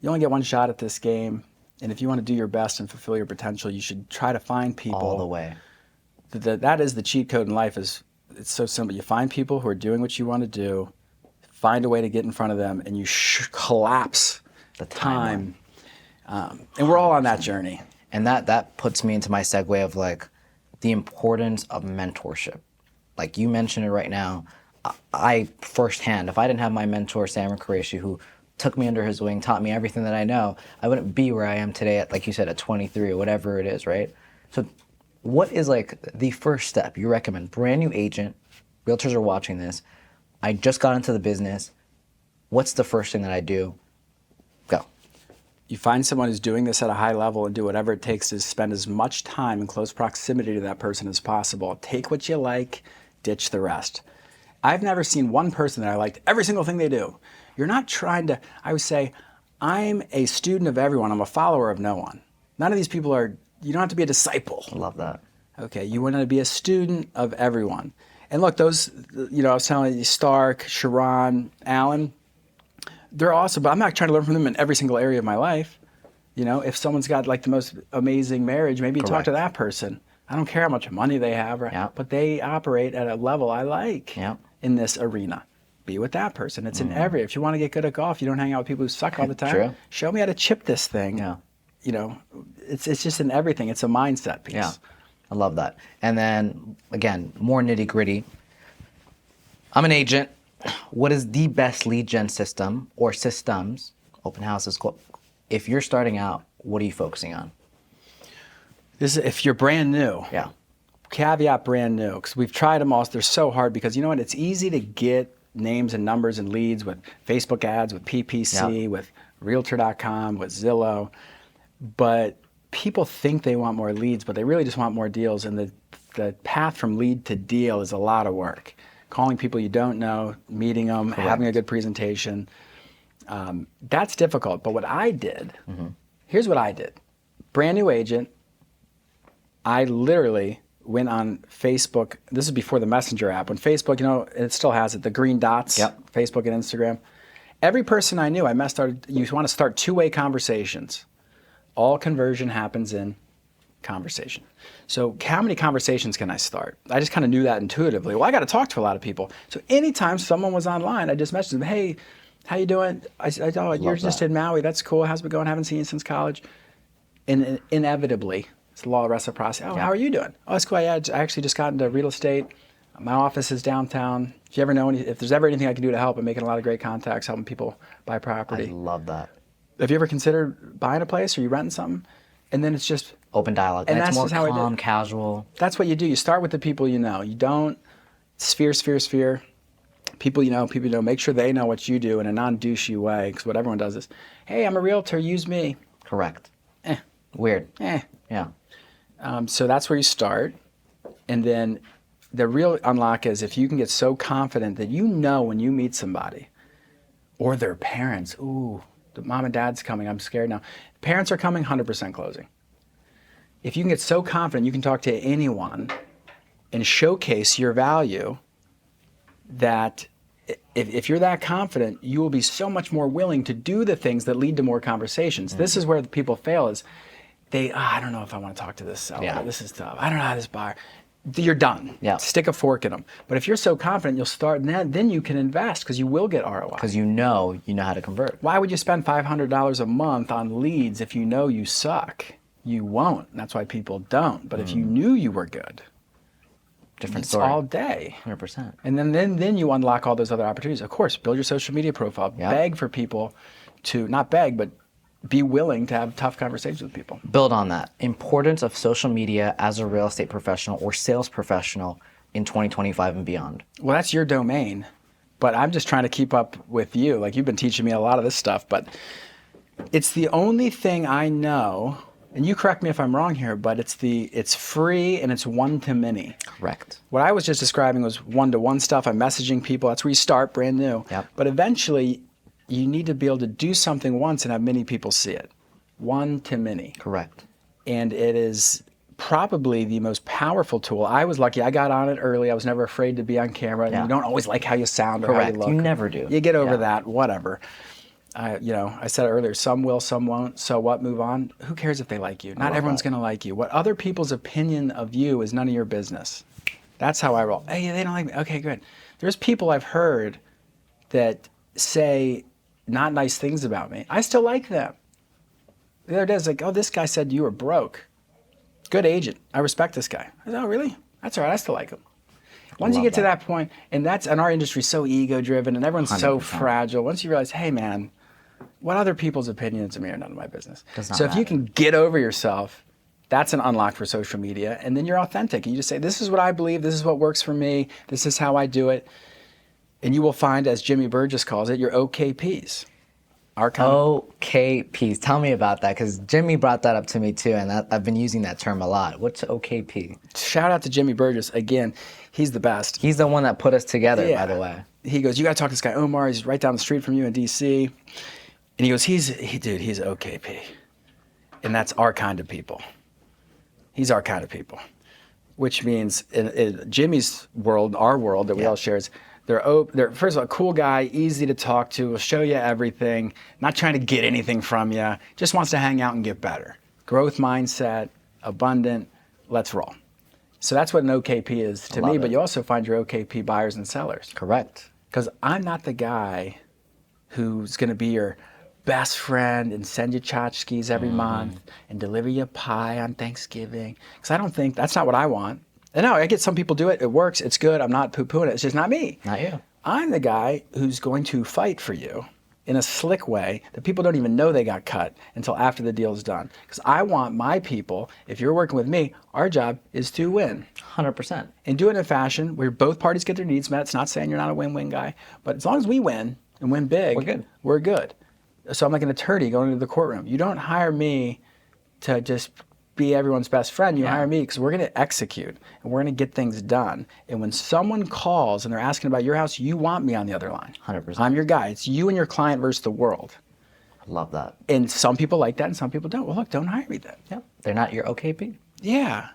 you only get one shot at this game. And if you want to do your best and fulfill your potential, you should try to find people. All the way. That is the cheat code in life. It's so simple. You find people who are doing what you want to do, find a way to get in front of them, and you collapse the time. And we're all on that journey. And that puts me into my segue of like the importance of mentorship. Like you mentioned it right now. I firsthand, if I didn't have my mentor, Sam Qureshi, who took me under his wing, taught me everything that I know, I wouldn't be where I am today at, like you said, at 23 or whatever it is, right? So what is like the first step you recommend? Brand new agent, realtors are watching this. I just got into the business. What's the first thing that I do? Go. You find someone who's doing this at a high level and do whatever it takes to spend as much time in close proximity to that person as possible. Take what you like, ditch the rest. I've never seen one person that I liked every single thing they do. You're not trying to, I would say, I'm a student of everyone. I'm a follower of no one. None of these people are, you don't have to be a disciple. I love that. Okay, you want to be a student of everyone. And look, those, I was telling you, Stark, Sharon, Alan, they're awesome, but I'm not trying to learn from them in every single area of my life. If someone's got like the most amazing marriage, maybe you talk to that person. I don't care how much money they have, but they operate at a level I like in this arena. Be with that person. It's in if you want to get good at golf, you don't hang out with people who suck all the time. True. Show me how to chip this thing. It's just in everything. It's a mindset piece. Yeah, I love that. And then, again, more nitty gritty. I'm an agent. What is the best lead gen system or systems, open houses, if you're starting out, what are you focusing on? This is if you're brand new. Yeah. Caveat brand new, because we've tried them all. They're so hard because you know what? It's easy to get names and numbers and leads with Facebook ads, with PPC, with Realtor.com, with Zillow. But people think they want more leads, but they really just want more deals. And the path from lead to deal is a lot of work. Calling people you don't know, meeting them, having a good presentation. That's difficult. But what I did, here's what I did. Brand new agent. I literally went on Facebook. This is before the Messenger app. When Facebook, it still has it, the green dots, Facebook and Instagram. Every person I knew, you want to start two-way conversations. All conversion happens in conversation. So how many conversations can I start? I just kind of knew that intuitively. Well, I got to talk to a lot of people. So anytime someone was online, I just messaged them, hey, how you doing? Oh, you're just in Maui. That's cool. How's it going? Haven't seen you since college. And inevitably, it's the law of reciprocity. Oh, how are you doing? Oh, it's cool. I actually just got into real estate. My office is downtown. If you ever know if there's ever anything I can do to help, I'm making a lot of great contacts, helping people buy property. I love that. Have you ever considered buying a place or you renting something? And then it's just open dialogue. And that's more just how calm, casual. That's what you do. You start with the people you know. You don't sphere. People you know. Make sure they know what you do in a non-douchey way, because what everyone does is, hey, I'm a realtor. Use me. Correct. Weird. Yeah. So that's where you start. And then the real unlock is if you can get so confident that when you meet somebody or their parents, ooh, the mom and dad's coming, I'm scared now. Parents are coming, 100% closing. If you can get so confident you can talk to anyone and showcase your value, that if you're that confident, you will be so much more willing to do the things that lead to more conversations. This is where the people fail is, I don't know if I want to talk to this seller. Yeah. This is tough. I don't know how this buyer. You're done. Yeah. Stick a fork in them. But if you're so confident, you'll start, and then you can invest because you will get ROI. Because you know how to convert. Why would you spend $500 a month on leads if you know you suck? You won't. That's why people don't. But if you knew you were good, different it's story. All day. 100%. And then you unlock all those other opportunities. Of course, build your social media profile. Yep. Beg for people to, not beg, but be willing to have tough conversations with people. Build on that. Importance of social media as a real estate professional or sales professional in 2025 and beyond. Well, that's your domain. but I'm just trying to keep up with you. Like, you've been teaching me a lot of this stuff, but it's the only thing I know, and you correct me if I'm wrong here, but it's free and it's one-to-many. Correct. What I was just describing was one-to-one stuff. I'm messaging people. That's where you start, brand new. Yep. But eventually, you need to be able to do something once and have many people see it. One-to-many. Correct. And it is probably the most powerful tool. I was lucky. I got on it early. I was never afraid to be on camera. Yeah. You don't always like how you sound or Correct. how you look. You never do. You get over that, whatever. I said it earlier, some will, some won't. So what? Move on. Who cares if they like you? Not everyone's going to like you. What other people's opinion of you is none of your business. That's how I roll. Hey, they don't like me. Okay, good. There's people I've heard that say not nice things about me. I still like them. The other day, I was like, oh, this guy said you were broke. Good agent. I respect this guy. I said, oh, really? That's all right. I still like him. Once you get to that point, and our industry is so ego-driven, and everyone's 100%. So fragile. Once you realize, hey, man, what other people's opinions of me are none of my business. So if you can get over yourself, that's an unlock for social media, and then you're authentic. And you just say, this is what I believe, this is what works for me, this is how I do it. And you will find, as Jimmy Burgess calls it, your OKPs. OKPs. Tell me about that, because Jimmy brought that up to me too, and I've been using that term a lot. What's OKP? Shout out to Jimmy Burgess. Again, he's the best. He's the one that put us together, by the way. He goes, you got to talk to this guy, Omar. He's right down the street from you in D.C. And he goes, he's OKP. And that's our kind of people. He's our kind of people. Which means in Jimmy's world, our world that we all share, is they're first of all, a cool guy, easy to talk to, will show you everything, not trying to get anything from you, just wants to hang out and get better. Growth mindset, abundant, let's roll. So that's what an OKP is to me, but you also find your OKP buyers and sellers. Correct. Because I'm not the guy who's going to be your best friend and send you tchotchkes every month and deliver you a pie on Thanksgiving. Because I don't think, that's not what I want. And no, I get some people do it, it works, it's good, I'm not poo-pooing it, it's just not me. Not you. I'm the guy who's going to fight for you in a slick way that people don't even know they got cut until after the deal's done. Because I want my people, if you're working with me, our job is to win. 100%. And do it in a fashion where both parties get their needs met. It's not saying you're not a win-win guy, but as long as we win and win big, we're good. So I'm like an attorney going into the courtroom. You don't hire me to just be everyone's best friend. You hire me because we're going to execute and we're going to get things done. And when someone calls and they're asking about your house, you want me on the other line. 100%. I'm your guy. It's you and your client versus the world. I love that. And some people like that and some people don't. Well, look, don't hire me then. Yep. They're not your OKP. Yeah.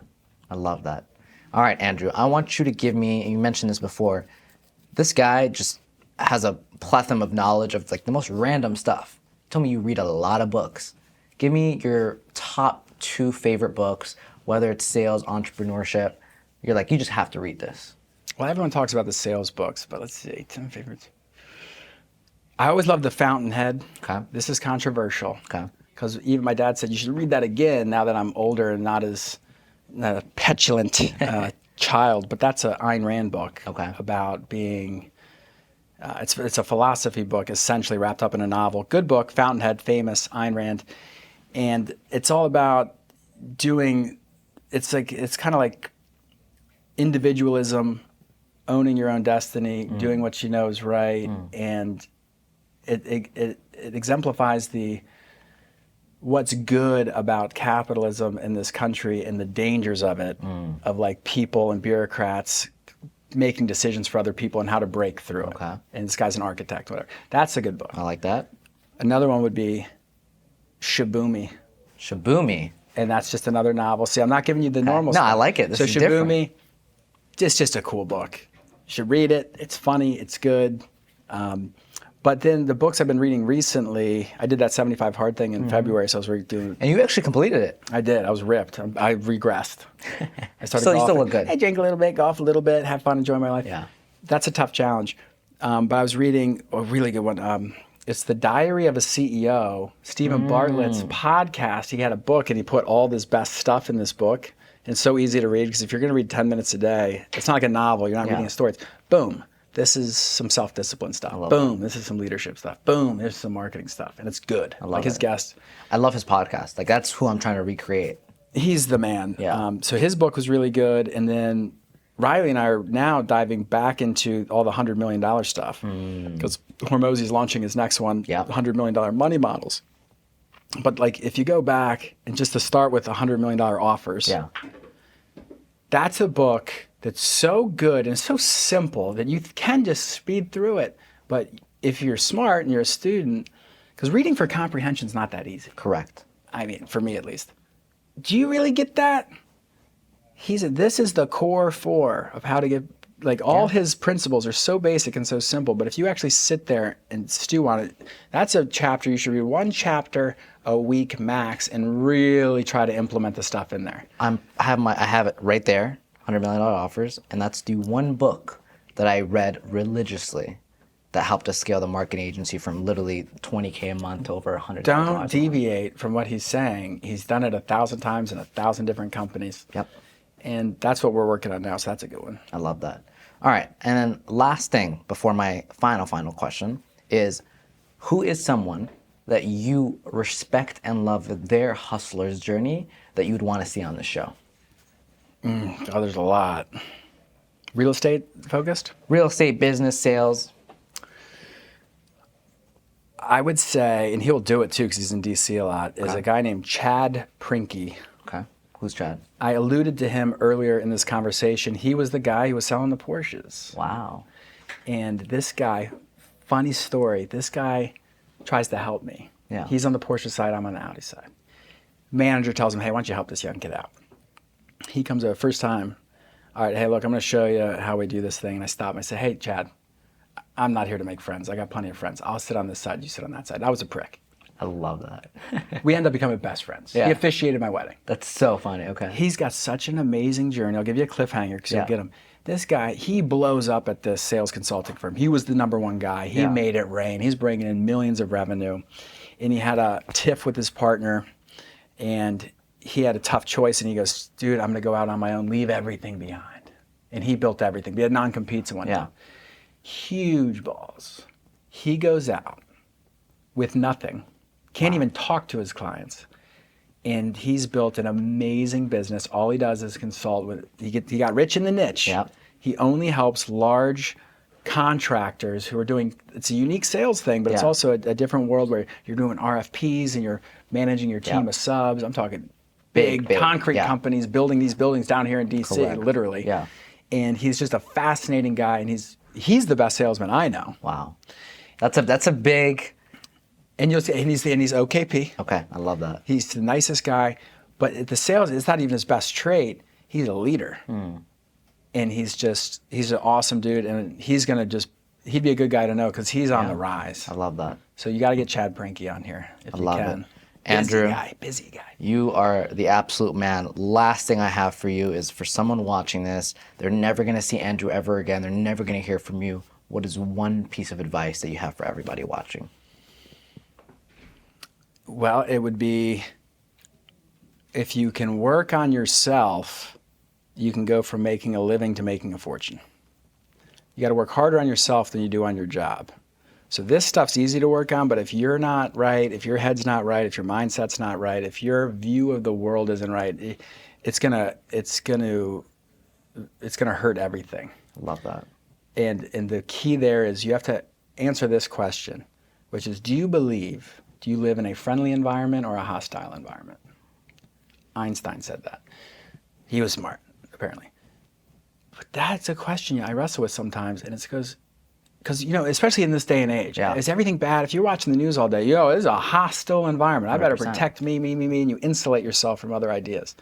I love that. All right, Andrew, I want you to give me, and you mentioned this before, this guy just has a plethora of knowledge of like the most random stuff. Tell me you read a lot of books. Give me your top 2 favorite books, whether it's sales, entrepreneurship. You're like, you just have to read this. Well, everyone talks about the sales books, but let's see, 10 favorites. I always loved The Fountainhead. Okay. This is controversial. Okay. Because even my dad said, you should read that again now that I'm older and not as petulant child. But that's an Ayn Rand book about being, it's a philosophy book essentially wrapped up in a novel. Good book, Fountainhead, famous, Ayn Rand. And it's all about doing, it's kind of like individualism, owning your own destiny, doing what you know is right, and it exemplifies what's good about capitalism in this country and the dangers of it, of like people and bureaucrats making decisions for other people and how to break through it. And this guy's an architect, whatever. That's a good book. I like that. Another Another one would be Shibumi. Shibumi. And that's just another novel. See, I'm not giving you the normal stuff. No, I like it. This is Shibumi, just a cool book. You should read it. It's funny. It's good. But then the books I've been reading recently, I did that 75 Hard thing in February, so I was doing. And you actually completed it. I did. I was ripped. I regressed. I started So you golfing. still look good. I drink a little bit, golf a little bit, have fun, enjoy my life. Yeah. That's a tough challenge. But I was reading a really good one. It's The Diary of a CEO, Stephen Bartlett's podcast. He had a book and he put all this best stuff in this book. And it's so easy to read because if you're going to read 10 minutes a day, it's not like a novel. You're not reading a story. It's boom. This is some self-discipline stuff. Boom. This is some leadership stuff. Boom. There's some marketing stuff. And it's good. I love his guest. I love his podcast. Like that's who I'm trying to recreate. He's the man. Yeah. So his book was really good. And then Riley and I are now diving back into all the $100 million stuff because Hormozy's launching his next one, $100 million money models. But like, if you go back and just to start with $100 million offers, that's a book that's so good and so simple that you can just speed through it. But if you're smart and you're a student, because reading for comprehension is not that easy. Correct. I mean, for me at least. Do you really get that? He said, this is the core four of how to get, like all his principles are so basic and so simple, but if you actually sit there and stew on it, that's a chapter, you should read 1 chapter a week max and really try to implement the stuff in there. I have it right there, $100 million offers, and that's the one book that I read religiously that helped us scale the marketing agency from literally $20K a month to over $100,000. Don't deviate from what he's saying. He's done it 1,000 times in 1,000 different companies. Yep. And that's what we're working on now, so that's a good one. I love that. All right, and then last thing before my final question is, who is someone that you respect and love their hustler's journey that you'd want to see on the show? Oh, there's a lot. Real estate focused? Real estate, business, sales. I would say, and he'll do it too because he's in DC a lot, is a guy named Chad Prinky. Okay. Who's Chad? I alluded to him earlier in this conversation. He was the guy who was selling the Porsches. Wow. And this guy, funny story, this guy tries to help me. Yeah. He's on the Porsche side, I'm on the Audi side. Manager tells him, hey, why don't you help this young kid out? He comes over first time. All right, hey, look, I'm going to show you how we do this thing. And I stop and I say, hey, Chad, I'm not here to make friends. I got plenty of friends. I'll sit on this side, you sit on that side. I was a prick. I love that. We end up becoming best friends. Yeah. He officiated my wedding. That's so funny. Okay. He's got such an amazing journey. I'll give you a cliffhanger because you'll get him. This guy, he blows up at this sales consulting firm. He was the #1 guy. He made it rain. He's bringing in millions of revenue. And he had a tiff with his partner. And he had a tough choice. And he goes, dude, I'm going to go out on my own, leave everything behind. And he built everything. We had non-competes and whatnot. Huge balls. He goes out with nothing. Can't even talk to his clients. And he's built an amazing business. All he does is consult with, he got rich in the niche. Yep. He only helps large contractors who are doing, it's a unique sales thing, but it's also a different world where you're doing RFPs and you're managing your team of subs. I'm talking big concrete companies building these buildings down here in DC, literally. Yeah. And he's just a fascinating guy, and he's the best salesman I know. Wow. That's a big... And you'll see, and he's OKP. Okay, I love that. He's the nicest guy, but the sales is not even his best trait. He's a leader, and he's an awesome dude, and he'd be a good guy to know because he's on the rise. I love that. So you got to get Chad Prinky on here if you can. It. Andrew, busy guy. You are the absolute man. Last thing I have for you is for someone watching this, they're never going to see Andrew ever again. They're never going to hear from you. What is one piece of advice that you have for everybody watching? Well, it would be, if you can work on yourself, you can go from making a living to making a fortune. You got to work harder on yourself than you do on your job. So this stuff's easy to work on, but if you're not right, if your head's not right, if your mindset's not right, if your view of the world isn't right, it's gonna hurt everything. I love that. And the key there is you have to answer this question, which is, do you live in a friendly environment or a hostile environment? Einstein said that. He was smart, apparently. But that's a question I wrestle with sometimes, and it's because, especially in this day and age, is everything bad? If you're watching the news all day, this is a hostile environment. I better 100%. protect me, and you insulate yourself from other ideas.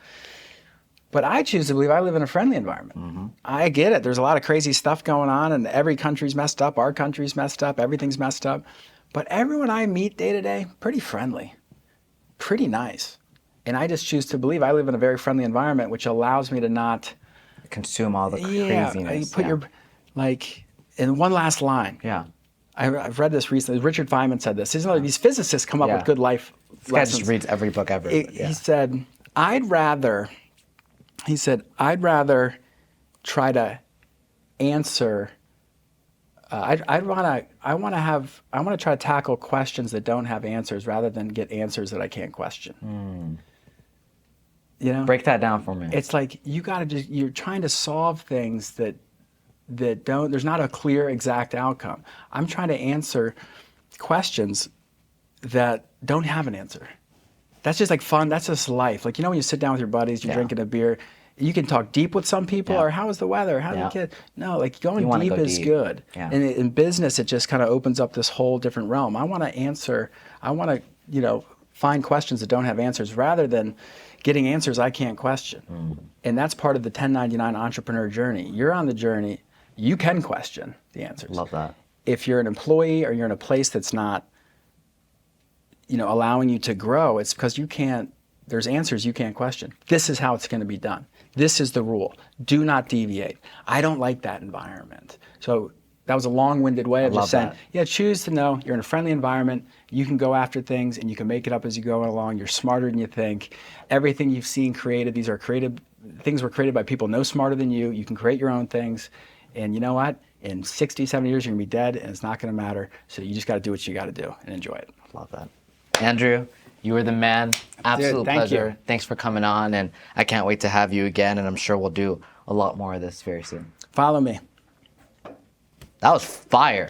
But I choose to believe I live in a friendly environment. Mm-hmm. I get it. There's a lot of crazy stuff going on, and every country's messed up. Our country's messed up. Everything's messed up. But everyone I meet day to day, pretty friendly, pretty nice. And I just choose to believe I live in a very friendly environment, which allows me to not consume all the craziness. And one last line. Yeah. I've read this recently. Richard Feynman said this. These physicists come up with good life this guy lessons. just reads every book ever. He said, I'd rather try to answer. I want to try to tackle questions that don't have answers rather than get answers that I can't question. You know, break that down for me. it's like you're trying to solve things that there's not a clear exact outcome. I'm trying to answer questions that don't have an answer. That's just like fun. That's just life. Like, when you sit down with your buddies, you're drinking a beer, you can talk deep with some people, or how was the weather? How did you get? No, like going deep is good. Yeah. And in business, it just kind of opens up this whole different realm. I want to find questions that don't have answers rather than getting answers I can't question. And that's part of the 1099 entrepreneur journey. You're on the journey. You can question the answers. Love that. If you're an employee or you're in a place that's not allowing you to grow, it's because there's answers you can't question. This is how it's going to be done. This is the rule. Do not deviate. I don't like that environment. So that was a long-winded way of just saying, choose to know you're in a friendly environment. You can go after things and you can make it up as you go along. You're smarter than you think. Everything you've seen created, things were created by people no smarter than you. You can create your own things. And you know what? In 60, 70 years, you're going to be dead and it's not going to matter. So you just got to do what you got to do and enjoy it. Love that. Andrew, you were the man. Absolute pleasure. You. Thanks for coming on, and I can't wait to have you again, and I'm sure we'll do a lot more of this very soon. Follow me. That was fire.